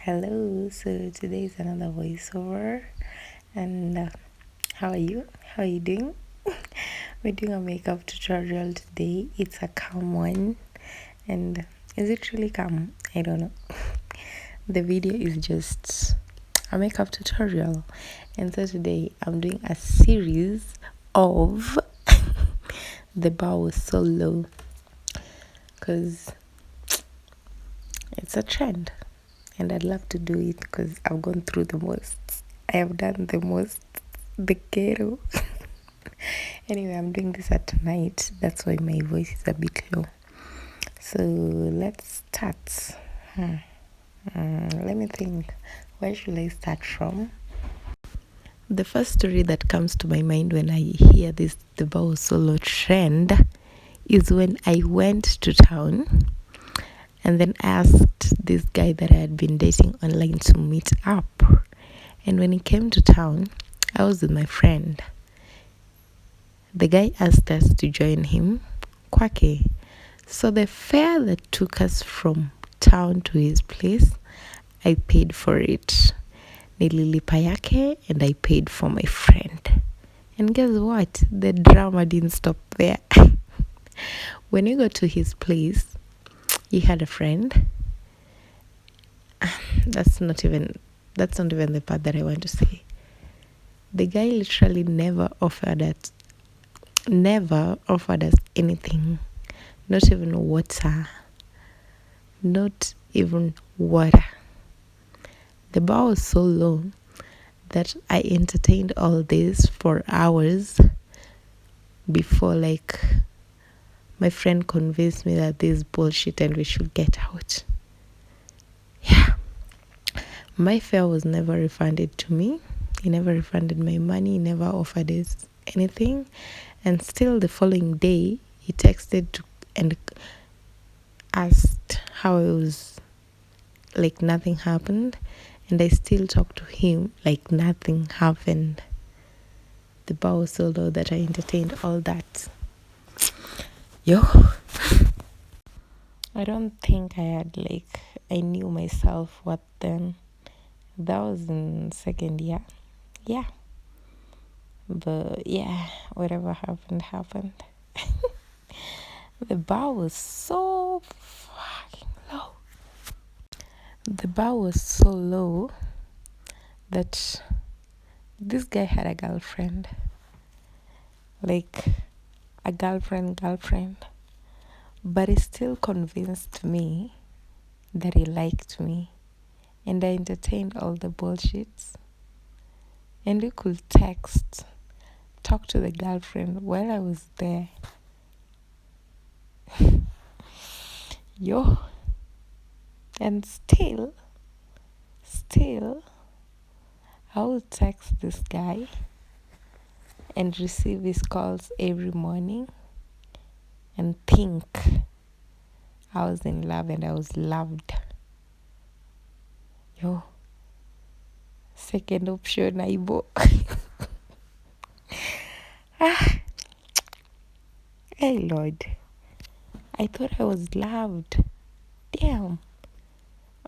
Hello, so today is another voiceover, and how are you? How are you doing? We're doing a makeup tutorial today. It's a calm one, and is it really calm? I don't know. The video is just a makeup tutorial, and so today I'm doing a series of the bar was so low because it's a trend. And I'd love to do it because I've gone through the most. I have done the most, the ghetto. Anyway, I'm doing this at night. That's why my voice is a bit low. So let's start. Let me think. Where should I start from? The first story that comes to my mind when I hear this the Bao Solo trend is when I went to town and then asked this guy that I had been dating online to meet up. And when he came to town, I was with my friend. The guy asked us to join him kwake. So the fare that took us from town to his place, I paid for it. Nililipa yake and I paid for my friend. And guess what? The drama didn't stop there. When we got to his place, he had a friend. That's not even the part that I want to say. The guy literally never offered us anything. Not even water. Not even water. The bar was so low that I entertained all this for hours before my friend convinced me that this is bullshit and we should get out. Yeah. My fare was never refunded to me. He never refunded my money. He never offered us anything. And still the following day, he texted and asked how it was like nothing happened. And I still talk to him like nothing happened. The bar was so low that I entertained all that. Yo. I don't think I knew myself what then. That was in second year. Yeah. But yeah, whatever happened. The bar was so fucking low. The bar was so low that this guy had a girlfriend. Like a girlfriend. But he still convinced me that he liked me. And I entertained all the bullshits. And we could talk to the girlfriend while I was there. Yo. And still, I will text this guy and receive his calls every morning and think I was in love and I was loved. Yo. Second option, Aibo. Hey, Lord. I thought I was loved. Damn.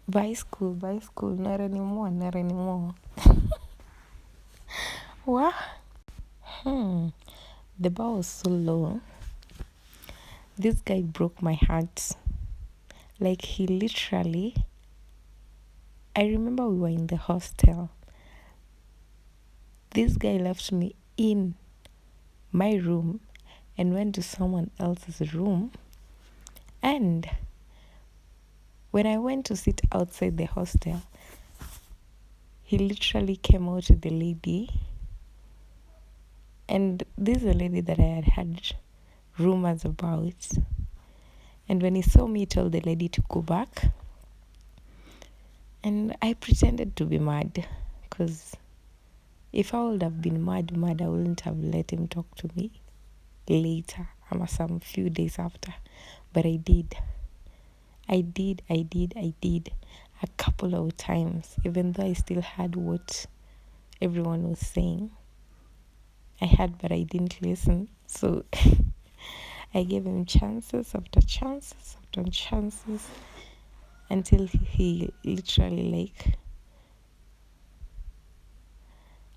By school, not anymore. What? The bar was so low. This guy broke my heart. Like he literally, I remember we were in the hostel. This guy left me in my room and went to someone else's room. And when I went to sit outside the hostel, he literally came out to the lady. And this is a lady that I had rumors about. And when he saw me, he told the lady to go back. And I pretended to be mad. Because if I would have been mad, I wouldn't have let him talk to me later. Some few days after. But I did. I did a couple of times, even though I still had what everyone was saying. I had, but I didn't listen. So I gave him chances after chances. until he literally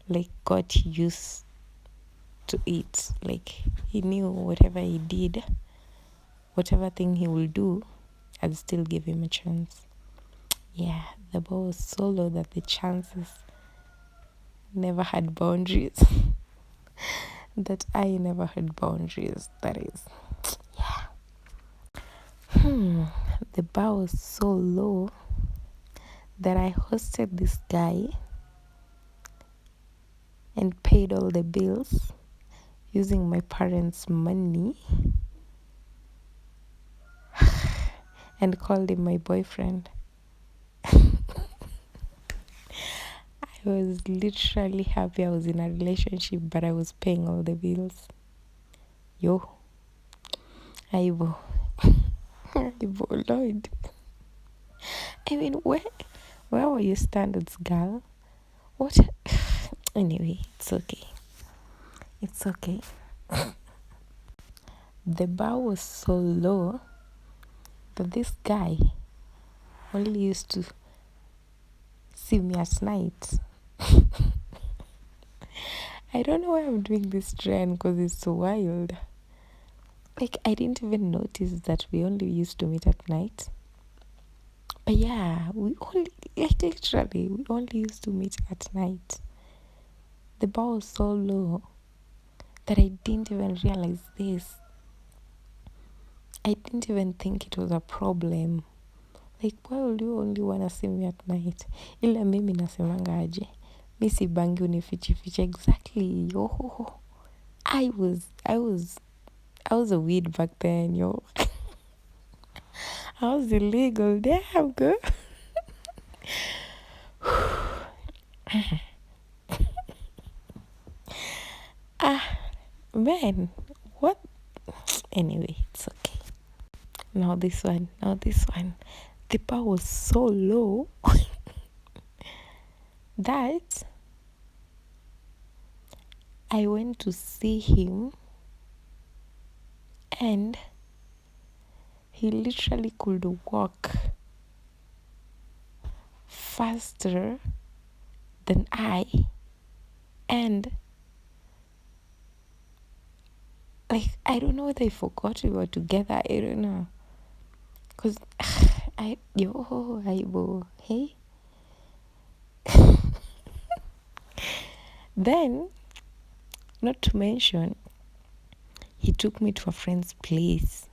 like got used to it. Like he knew whatever he did, whatever thing he will do, I'd still give him a chance. Yeah, the bar was so low that the chances never had boundaries. That I never had boundaries, that is. The bar was so low that I hosted this guy and paid all the bills using my parents' money and called him my boyfriend. I was literally happy I was in a relationship, but I was paying all the bills. Yo, Aibo. Aibo, Lord. I mean, where were your standards, girl? What? Anyway, it's okay. It's okay. The bar was so low that this guy only used to see me at night. I don't know why I'm doing this trend because it's so wild. Like, I didn't even notice that we only used to meet at night. But yeah, we only used to meet at night. The bar was so low that I didn't even realize this. I didn't even think it was a problem. Like, why would you only wanna see me at night? Ila mimi nasemanga aje. Mi sibangi unifiche. Exactly, yo. I was a weed back then, yo. I was illegal. Damn, girl. Man, what? Anyway, it's okay. Now this one. The bar was so low that I went to see him and he literally could walk faster than I, and like I don't know whether I forgot we were together. I don't know, cause hey. Then, not to mention, he took me to a friend's place.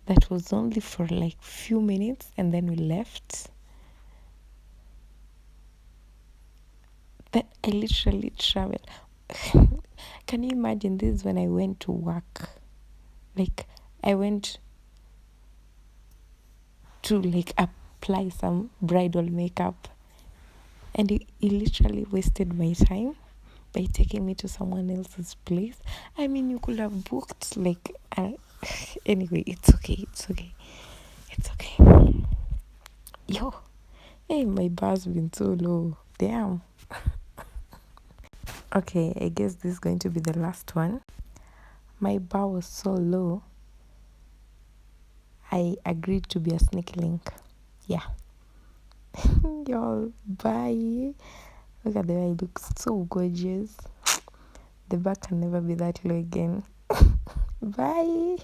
That was only for like few minutes, and then we left. Then I literally traveled. Can you imagine this when I went to work? Like I went to like apply some bridal makeup, and he literally wasted my time by taking me to someone else's place. I mean, you could have booked like anyway, it's okay. Yo, hey, my bar's been so low. Damn. Okay, I guess this is going to be the last one. My bar was so low, I agreed to be a sneaky link. Yeah. Y'all, bye. Look at the way I look, so gorgeous. The bar can never be that low again. Bye.